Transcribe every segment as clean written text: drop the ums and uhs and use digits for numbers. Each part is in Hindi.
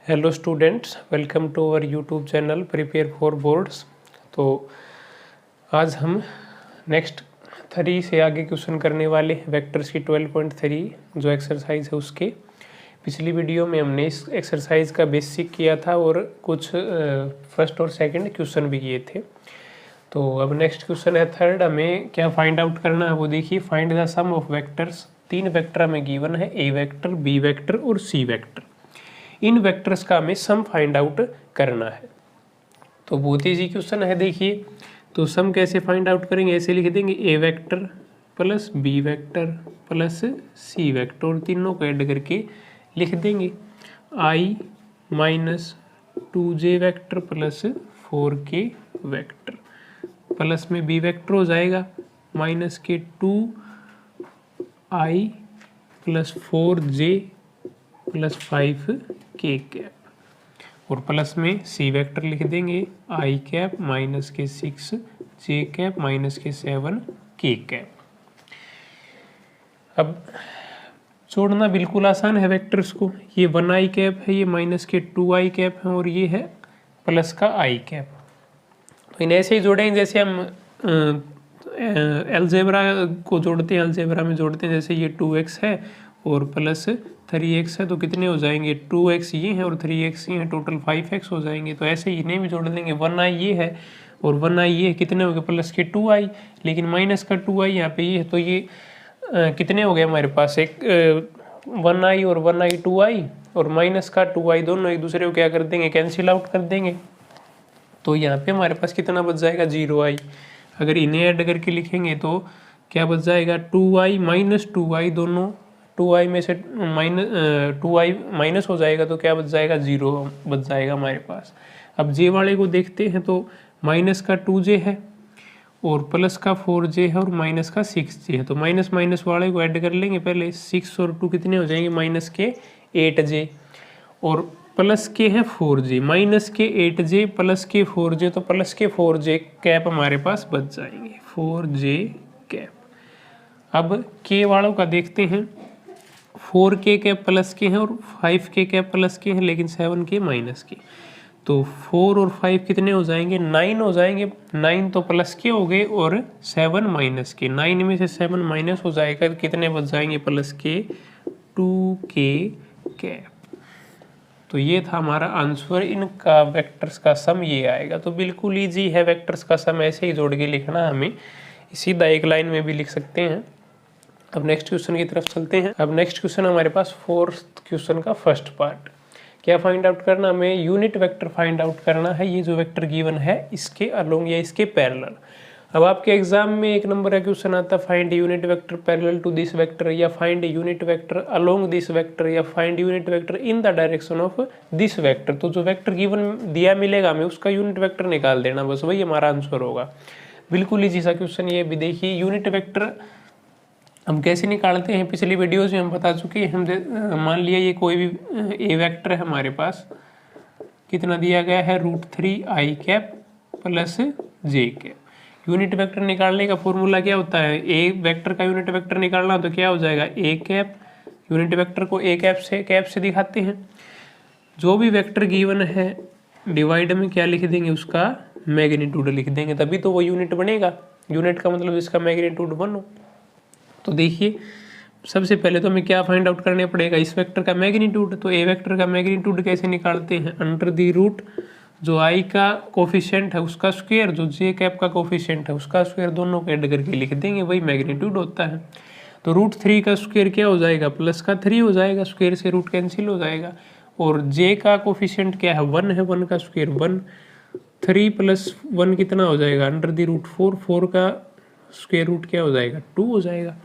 Hello students, welcome to our YouTube channel prepare for boards. तो आज हम नेक्स्ट 3 से आगे क्वेश्चन करने वाले हैं वेक्टर्स की 12.3 जो एक्सरसाइज है उसके। पिछली वीडियो में हमने इस एक्सरसाइज का बेसिक किया था और कुछ फर्स्ट और सेकंड क्वेश्चन भी किए थे। तो अब नेक्स्ट क्वेश्चन है थर्ड। हमें क्या फाइंड आउट करना है वो देखिए। Find the sum of vectors. 3 vector हमें गिवन है, ए वेक्टर, बी वेक्टर और सी वेक्टर। इन वेक्टर्स का हमें सम फाइंड आउट करना है। तो बहुत ईजी क्वेश्चन है देखिए। तो सम कैसे फाइंड आउट करेंगे, ऐसे लिख देंगे a vector plus b vector plus c vector और तीनों को ऐड करके लिख देंगे i minus 2j vector plus 4k vector plus में बी वेक्टर हो जाएगा माइनस के 2i plus 4j plus 5k cap और प्लस में सी वेक्टर लिख देंगे i कैप माइनस के 6j कैप माइनस के 7k कैप। अब जोड़ना बिल्कुल आसान है वेक्टर्स को। ये 1i कैप है, ये माइनस के 2i कैप है और ये है प्लस का i कैप। तो इन्हें ऐसे ही जोड़ेंगे जैसे हम अलजेब्रा को जोड़ते हैं, अलजेब्रा में जोड़ते हैं। जैसे ये 2x है और प्लस 3x है तो कितने हो जाएंगे, 2x ये है और 3x ये है, टोटल 5x हो जाएंगे। तो ऐसे ही इन्हें भी जोड़ देंगे। 1i ये है और 1i ये है, कितने हो गए, प्लस के 2i, लेकिन माइनस का 2i यहाँ पे ये है तो ये कितने हो गए हमारे पास, एक 1i और 1i 2i और माइनस का 2i दोनों एक दूसरे को क्या कर देंगे, कैंसिल आउट कर देंगे। तो यहाँ पे हमारे पास कितना बच जाएगा, 0i। अगर इन्हें ऐड करके लिखेंगे तो क्या बच जाएगा, 2i माइनस 2i, दोनों 2i में से 2i माइनस हो जाएगा तो क्या बच जाएगा, 0 बच जाएगा हमारे पास। अब जे वाले को देखते हैं तो माइनस का 2j है और प्लस का 4j है और माइनस का 6j है। तो माइनस माइनस वाले को ऐड कर लेंगे पहले। 6 और 2 कितने हो जाएंगे, माइनस के 8j और प्लस के हैं 4j, माइनस के 8j प्लस के 4j, तो प्लस के 4j कैप हमारे पास बच जाएंगे, 4j कैप। अब के वालों का देखते हैं। 4k कैप प्लस के हैं और 5k कैप प्लस के हैं, लेकिन 7k माइनस के। तो 4 और 5 कितने हो जाएंगे, 9 हो जाएंगे। 9 तो प्लस के हो गए और 7 माइनस के। 9 में से 7 माइनस हो जाएगा, कितने बच जाएंगे, प्लस के 2k कैप। तो ये था हमारा आंसर। इनका वेक्टर्स का सम ये आएगा। तो बिल्कुल ईजी है वेक्टर्स का सम, ऐसे ही जोड़ के लिखना हमें। सीधा एक लाइन में भी लिख सकते हैं। अब नेक्स्ट क्वेश्चन की तरफ चलते हैं। अब नेक्स्ट क्वेश्चन हमारे पास 4th क्वेश्चन का फर्स्ट पार्ट। क्या फाइंड आउट करना, हमें यूनिट वेक्टर फाइंड आउट करना है। ये जो वेक्टर गिवन है इसके अलोंग या इसके पैरेलल। अब आपके एग्जाम में 1 नंबर का क्वेश्चन आता है find unit vector parallel to this vector, या find unit vector along this vector, या find unit vector in the direction of this vector. तो जो वेक्टर गिवन दिया मिलेगा हमें उसका यूनिट वेक्टर निकाल देना, बस वही हमारा आंसर होगा। बिल्कुल ईजी सा क्वेश्चन ये भी देखिए। यूनिट वेक्टर हम कैसे निकालते हैं, पिछली वीडियोज में हम बता चुके हैं। हम मान लिया ये कोई भी ए वेक्टर है हमारे पास, कितना दिया गया है, √3i cap plus j cap. Unit vector निकालने का फॉर्मूला क्या होता है, ए वेक्टर का यूनिट वेक्टर निकालना तो क्या हो जाएगा, ए कैप। यूनिट वेक्टर को ए कैप से दिखाते हैं। जो भी वेक्टर गिवन है डिवाइड में क्या लिख देंगे, उसका मैग्नीट्यूड लिख देंगे, तभी तो वो यूनिट बनेगा। यूनिट का मतलब इसका मैग्नीट्यूड 1 हो। तो देखिए सबसे पहले तो हमें क्या फाइंड आउट करने पड़ेगा, इस वेक्टर का मैग्नीट्यूड। तो ए वेक्टर का मैग्नीट्यूड कैसे निकालते हैं, अंडर दी रूट जो आई का कोफिशिएंट है उसका स्क्वायर, जो जे कैप का कोफिशिएंट है उसका स्क्वायर, दोनों को ऐड करके लिख देंगे, वही मैग्नीट्यूड होता है। तो √3 का स्क्वायर क्या हो जाएगा, प्लस का 3 हो जाएगा, स्क्वायर से रूट कैंसिल हो जाएगा। और जे का कोफिशिएंट क्या है, 1 है, 1 का स्क्वायर 1, 3 + 1 कितना हो जाएगा, अंडर दी रूट 4, 4 का स्क्वायर रूट क्या हो जाएगा, 2 हो जाएगा।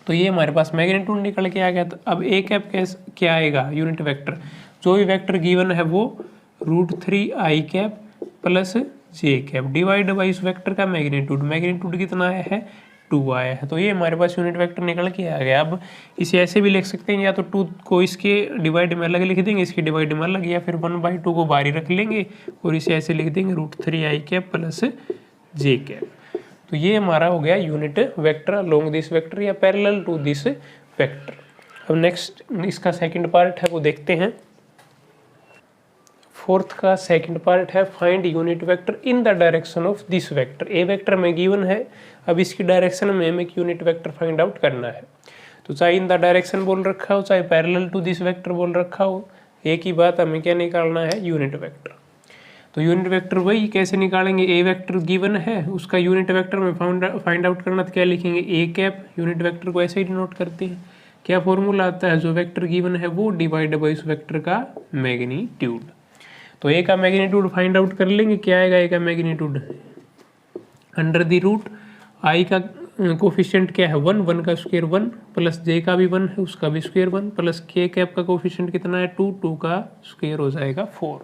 तो ये हमारे पास मैग्नीट्यूड निकल के आ गया। तो अब ए कैप क्या आएगा, यूनिट वेक्टर, जो भी वेक्टर गिवन है वो √3i cap plus j cap divide by इस वेक्टर का मैग्नीट्यूड। मैग्नीट्यूड कितना आया है, 2 आया है। तो ये हमारे पास यूनिट वेक्टर निकल के आ गया। अब इसे ऐसे भी लिख सकते हैं, या तो 2 को इसके डिवाइड में अलग लिख देंगे, इसकी डिवाइड में अलग, या फिर 1/2 को बाहर रख लेंगे और इसे ऐसे लिख देंगे √3i cap plus j cap. तो ये हमारा हो गया unit vector along this vector या पैरेलल टू दिस वेक्टर। अब नेक्स्ट इसका सेकंड पार्ट है वो देखते हैं। फोर्थ का सेकंड पार्ट है find unit vector in the direction of this vector. A vector में गिवन है, अब इसकी डायरेक्शन में हमें एक यूनिट वेक्टर फाइंड आउट करना है। तो चाहे इन द डायरेक्शन बोल रखा हो, चाहे पैरेलल टू दिस वेक्टर बोल रखा हो, एक ही बात, हमें क्या निकालना है, यूनिट वेक्टर। तो यूनिट वेक्टर वही कैसे निकालेंगे, ए वेक्टर गिवन है, उसका यूनिट वेक्टर में फाइंड आउट करना, तो क्या लिखेंगे, ए कैप। यूनिट वेक्टर को ऐसे ही डिनोट करते हैं। क्या फॉर्मूला आता है, जो वेक्टर गिवन है वो डिवाइड बाई उस वेक्टर का मैग्नीट्यूड। तो ए का मैग्नीट्यूड फाइंड आउट कर लेंगे, क्या आएगा ए का magnitude, under the root i का कोफिशिएंट क्या है 1, 1 का स्क्वायर 1 प्लस जे का भी 1 है उसका भी स्क्वायर 1 प्लस के कैप का कोफिशिएंट कितना है 2, 2 का स्क्वायर हो जाएगा 4।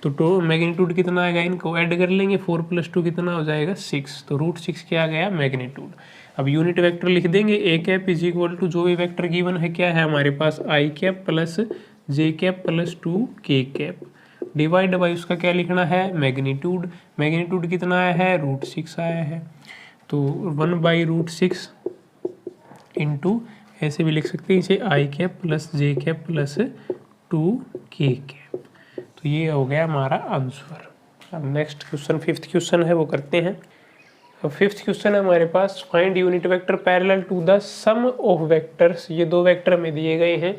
तो मैग्नीट्यूड कितना आएगा, इनको ऐड कर लेंगे, 4 + 2 कितना हो जाएगा 6। तो √6 क्या आ गया मैग्नीट्यूड। अब यूनिट वेक्टर लिख देंगे, A cap is equal to जो भी वेक्टर गिवन है क्या है हमारे पास, आई कैप प्लस जे कैप प्लस 2 के कैप डिवाइड बाई उसका क्या लिखना है, मैग्नीट्यूड। मैग्नीट्यूड कितना आया है, √6 आया है। तो 1/√6 इंटू ऐसे भी लिख सकते हैं इसे, आई कैप प्लस जे कैप प्लस 2 के कैप। तो ये हो गया हमारा आंसर। अब नेक्स्ट क्वेश्चन, 5th क्वेश्चन है, वो करते हैं। अब 5th क्वेश्चन है हमारे पास, find unit vector parallel to the sum of vectors. ये दो वेक्टर में दिए गए हैं,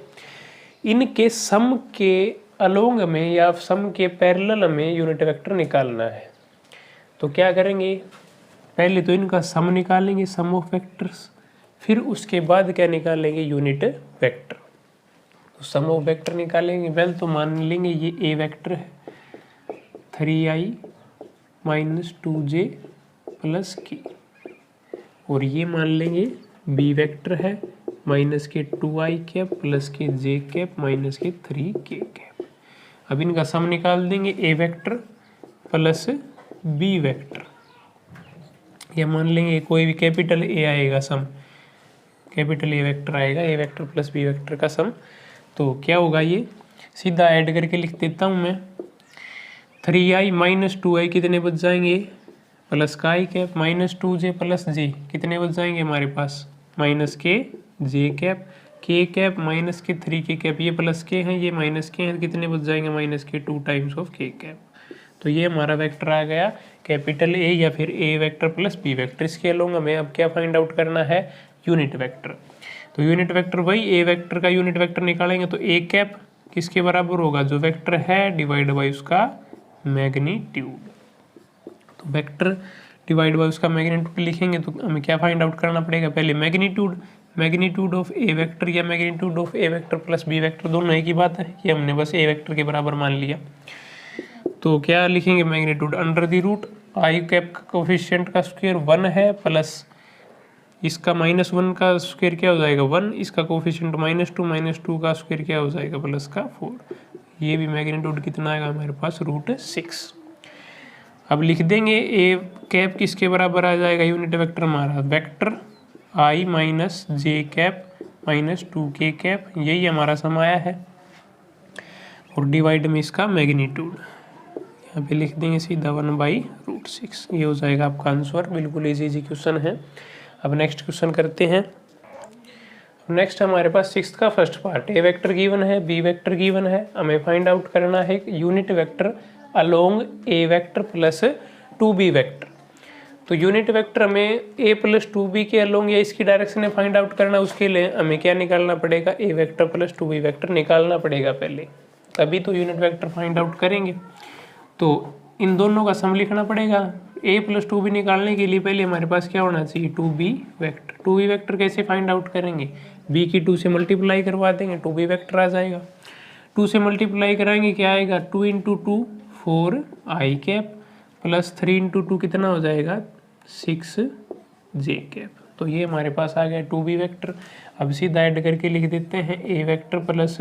इनके सम के अलोंग में या सम के पैरेलल में यूनिट वेक्टर निकालना है। तो क्या करेंगे, पहले तो इनका सम निकालेंगे, सम ऑफ वेक्टर्स, फिर उसके बाद क्या निकालेंगे, यूनिट वेक्टर। तो सम ऑफ वेक्टर निकालेंगे, पहले तो मान लेंगे ये ए वेक्टर है 3i - 2j प्लस के, और ये मान लेंगे बी वेक्टर है -2i कैप प्लस के जे कैप माइनस के 3k कैप। अब इनका सम निकाल देंगे, a vector plus b vector, ये मान लेंगे कोई भी कैपिटल ए आएगा, सम कैपिटल ए वेक्टर आएगा, ए वेक्टर प्लस बी वेक्टर का सम। तो क्या होगा, ये सीधा ऐड करके लिख देता हूँ मैं, 3i - 2i कितने बच जाएंगे, प्लस का आई कैप -2j प्लस जे कितने बच जाएंगे हमारे पास, माइनस के जे कैप, के कैप माइनस के 3k कैप, ये प्लस के हैं ये माइनस के हैं, कितने बच जाएंगे, माइनस के 2 टाइम्स ऑफ के कैप। तो ये हमारा वेक्टर आ गया कैपिटल ए या फिर ए वेक्टर प्लस बी वेक्टर। इसके अलोंग हमें अब क्या फाइंड आउट करना है, यूनिट वेक्टर। तो यूनिट वेक्टर वही ए वेक्टर का यूनिट वेक्टर निकालेंगे, तो ए कैप किसके बराबर होगा, जो वेक्टर है डिवाइड बाई उसका मैग्नीट्यूड। तो वेक्टर डिवाइड बाई उसका मैग्नीट्यूड लिखेंगे, तो हमें क्या फाइंड आउट करना पड़ेगा, पहले मैग्नीट्यूड ऑफ ए वेक्टर या magnitude of a vector plus b vector, दोनों एक ही बात है, ये हमने बस ए वेक्टर के बराबर मान लिया। तो क्या लिखेंगे, magnitude under the root i cap का कोफिशिएंट का स्क्वायर 1 है प्लस इसका -1 का स्क्वायर क्या हो जाएगा 1, इसका कोफिशिएंट -2 का स्क्वायर क्या हो जाएगा प्लस का 4। ये भी मैग्नीट्यूड कितना आएगा हमारे पास, √6। अब लिख देंगे ए कैप किसके बराबर आ जाएगा, यूनिट वेक्टर हमारा वेक्टर आई - जे कैप -2k कैप, यही हमारा सम आया है, और डिवाइड में इसका मैग्नीट्यूड यहाँ पे लिख देंगे सीधा 1/√6। ये हो जाएगा आपका आंसर। बिल्कुल इजी क्वेश्चन है। अब नेक्स्ट क्वेश्चन करते हैं। नेक्स्ट हमारे पास 6th का फर्स्ट पार्ट, ए वेक्टर गिवन है, बी वेक्टर गिवन है, हमें फाइंड आउट करना है यूनिट वेक्टर अलोंग ए वेक्टर प्लस 2b वेक्टर। तो यूनिट वेक्टर हमें a + 2b के अलोंग या इसकी डायरेक्शन में फाइंड आउट करना, उसके लिए हमें क्या निकालना पड़ेगा, a vector plus 2b vector निकालना पड़ेगा पहले, तभी तो यूनिट वेक्टर फाइंड आउट करेंगे। तो इन दोनों का सम लिखना पड़ेगा। a + 2b निकालने के लिए पहले हमारे पास क्या होना चाहिए, 2b वेक्टर। 2b वेक्टर कैसे फाइंड आउट करेंगे, b की 2 से मल्टीप्लाई करवा देंगे, 2b वेक्टर आ जाएगा। 2 से मल्टीप्लाई कराएंगे क्या आएगा, 2 × 2 4i कैप प्लस 3 × 2 कितना हो जाएगा 6j कैप। तो ये हमारे पास आ गया 2b वेक्टर। अब सीधा ऐड करके लिख देते हैं, a vector plus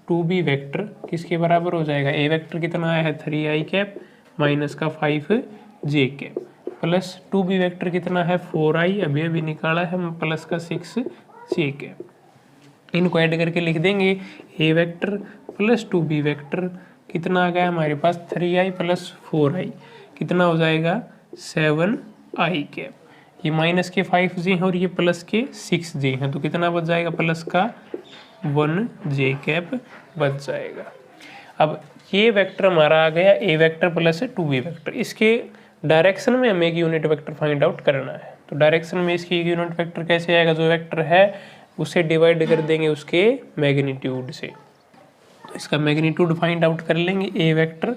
2b vector किसके बराबर हो जाएगा, a वेक्टर कितना आया है 3i कैप माइनस का 5j cap plus 2b vector कितना है 4i, अभी निकाला है हम, प्लस का 6j कैप। इनको ऐड करके लिख देंगे, a vector plus 2b vector कितना आ गया हमारे पास 3i प्लस 4i कितना हो जाएगा 7i कैप। ये माइनस के 5j हैं और ये प्लस के 6j हैं, तो कितना बच जाएगा, प्लस का 1j कैप बच जाएगा। अब ये वेक्टर हमारा आ गया ए वेक्टर प्लस 2b वेक्टर। इसके डायरेक्शन में हमें एक यूनिट वेक्टर फाइंड आउट करना है। तो डायरेक्शन में इसकी एक यूनिट वेक्टर कैसे आएगा, जो वेक्टर है उसे डिवाइड कर देंगे उसके मैग्नीट्यूड से। तो इसका मैग्नीट्यूड फाइंड आउट कर लेंगे, ए वेक्टर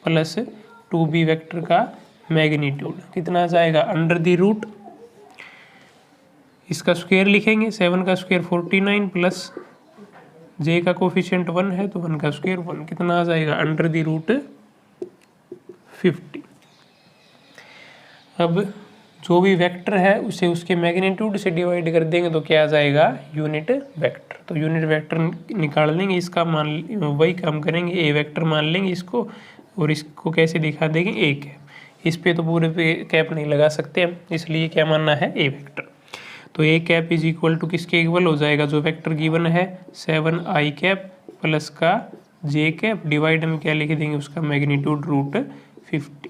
प्लस 2b वेक्टर का मैग्नीट्यूड कितना आ जाएगा, अंडर द रूट, इसका स्क्वायर लिखेंगे, 7 का स्क्वायर 49 प्लस जे का कोफिशिएंट 1 है तो 1 का स्क्वायर 1, कितना आ जाएगा, अंडर द रूट 50। अब जो भी वेक्टर है उसे उसके मैग्नीट्यूड से डिवाइड कर देंगे तो क्या आ जाएगा, यूनिट वेक्टर। तो यूनिट वेक्टर निकाल लेंगे, इसका मान वही काम करेंगे, ए वेक्टर मान लेंगे इसको और इसको कैसे दिखा देंगे, ए कैप। इस पे तो पूरे पे कैप नहीं लगा सकते हम, इसलिए क्या मानना है, ए वेक्टर। तो A cap is equal to किसके इक्वल हो जाएगा, जो वेक्टर गिवन है 7i कैप प्लस का जे कैप, डिवाइड में क्या लिख देंगे, उसका मैग्नीट्यूड रूट 50।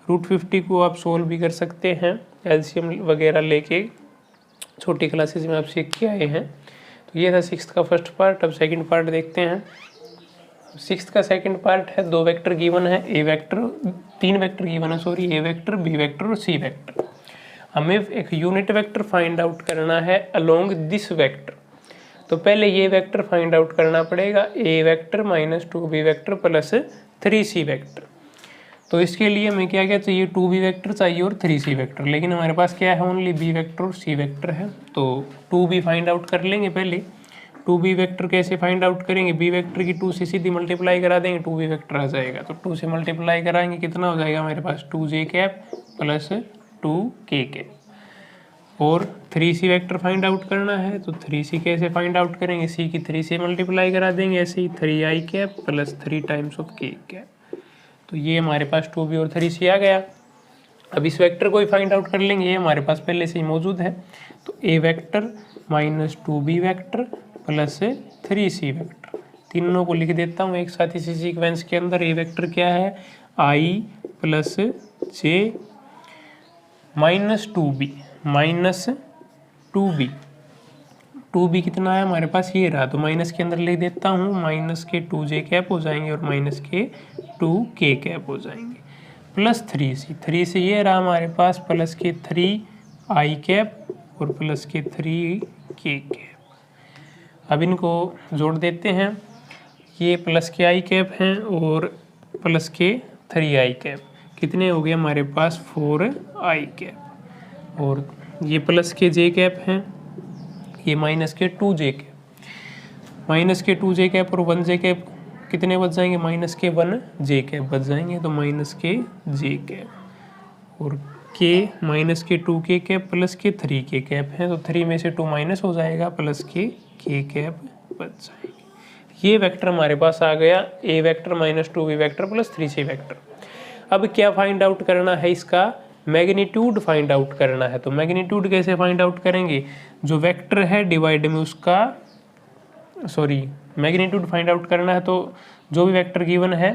रूट 50 को आप सोल्व भी कर सकते हैं, एलसीएम वगैरह लेके छोटी क्लासेस में आप सीख के आए हैं। तो ये था 6th का फर्स्ट पार्ट। अब सेकंड पार्ट देखते हैं। 6th का सेकंड पार्ट है, 2 वेक्टर गिवन है, ए वेक्टर, 3 वेक्टर गिवन है सॉरी, ए वेक्टर, बी वेक्टर और सी वेक्टर। हमें एक यूनिट वेक्टर फाइंड आउट करना है अलोंग दिस वेक्टर। तो पहले ये वेक्टर फाइंड आउट करना पड़ेगा, a vector minus 2b vector plus 3c vector. तो इसके लिए हमें क्या क्या चाहिए, 2b वेक्टर चाहिए और 3c वेक्टर, लेकिन हमारे पास क्या है, ओनली b वेक्टर और c वेक्टर है। तो 2b फाइंड आउट कर लेंगे पहले। 2b वेक्टर कैसे फाइंड आउट करेंगे, b वेक्टर की 2 से सीधी मल्टीप्लाई करा देंगे, 2b वेक्टर आ जाएगा। तो 2 से मल्टीप्लाई कराएंगे, कितना हो जाएगा हमारे पास, 2j cap plus 2k cap. और 3c वेक्टर फाइंड आउट करना है, तो 3c कैसे फाइंड आउट करेंगे, c की 3 से मल्टीप्लाई करा देंगे, ऐसे ही 3i cap plus 3 times of k cap. तो ये हमारे पास 2b और 3c आ गया। अब इस वेक्टर को ही फाइंड आउट कर लेंगे, ये हमारे पास पहले से ही मौजूद है। तो a vector minus 2b vector plus 3c vector, तीनों को लिख देता हूँ एक साथ इसी सीक्वेंस के अंदर। a वेक्टर क्या है, i plus j minus 2b minus 2b, 2b कितना है हमारे पास, ये रहा, तो माइनस के अंदर लिख देता हूँ, माइनस के 2j कैप हो जाएंगे और माइनस के 2k कैप हो जाएंगे, प्लस 3c, 3c ये रहा हमारे पास, प्लस के 3i कैप और प्लस के 3k कैप। अब इनको जोड़ देते हैं, ये प्लस के i कैप हैं और प्लस के 3i कैप, कितने हो गए हमारे पास, 4i कैप। और ये प्लस के j कैप हैं, ये माइनस के 2j कैप, माइनस के 2j कैप और 1j कैप कितने बच जाएंगे, माइनस के 1j कैप बच जाएंगे, तो माइनस के j कैप। और k माइनस के 2k कैप प्लस के 3k कैप है, तो 3 में से 2 माइनस हो जाएगा, प्लस के k कैप बच जाएंगे। ये वेक्टर हमारे पास आ गया, a vector minus 2b vector plus 3c vector. अब क्या फाइंड आउट करना है, इसका मैग्नीट्यूड फाइंड आउट करना है। तो मैग्नीट्यूड कैसे फाइंड आउट करेंगे, जो वेक्टर है डिवाइड में उसका, सॉरी मैग्नीट्यूड फाइंड आउट करना है, तो जो भी वेक्टर गिवन है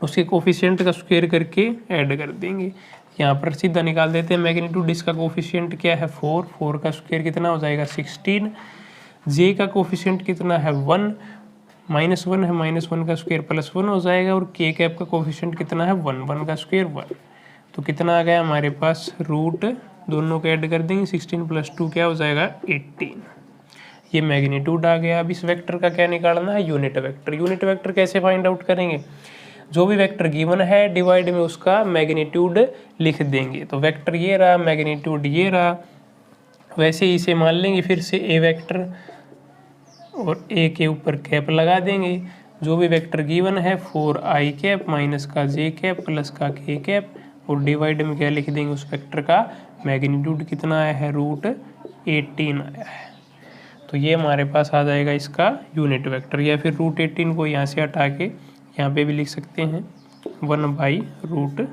उसके कोफिशिएंट का स्क्वायर करके ऐड कर देंगे। यहाँ पर सीधा निकाल देते हैं मैग्नीट्यूड, इसका कोफिशिएंट क्या है 4, 4 का स्क्वायर कितना हो जाएगा 16, जे का कोफिशिएंट कितना है 1, माइनस 1 है, माइनस 1 का स्क्वायर प्लस 1 हो जाएगा, और के कैप का कोफिशिएंट कितना है 1, 1 का स्क्वायर 1। तो कितना आ गया हमारे पास, रूट दोनों को ऐड कर देंगे, 16 प्लस 2 क्या हो जाएगा 18। ये मैग्नीट्यूड आ गया। अब इस वेक्टर का क्या निकालना है, यूनिट वेक्टर। यूनिट वेक्टर कैसे फाइंड आउट करेंगे, जो भी वेक्टर गिवन है डिवाइड में उसका मैग्नीट्यूड लिख देंगे। तो वेक्टर ये रहा, मैग्नीट्यूड ये रहा, वैसे ही इसे मान लेंगे फिर से ए वेक्टर और ए के ऊपर कैप लगा देंगे। जो भी वेक्टर गिवन है 4i कैप माइनस का j कैप प्लस का k कैप, और डिवाइड में क्या लिख देंगे, उस वेक्टर का मैग्नीट्यूड कितना आया है, रूट 18 आया है। तो ये हमारे पास आ जाएगा इसका यूनिट वेक्टर, या फिर रूट 18 को यहाँ से हटा के यहाँ पे भी लिख सकते हैं 1/√18।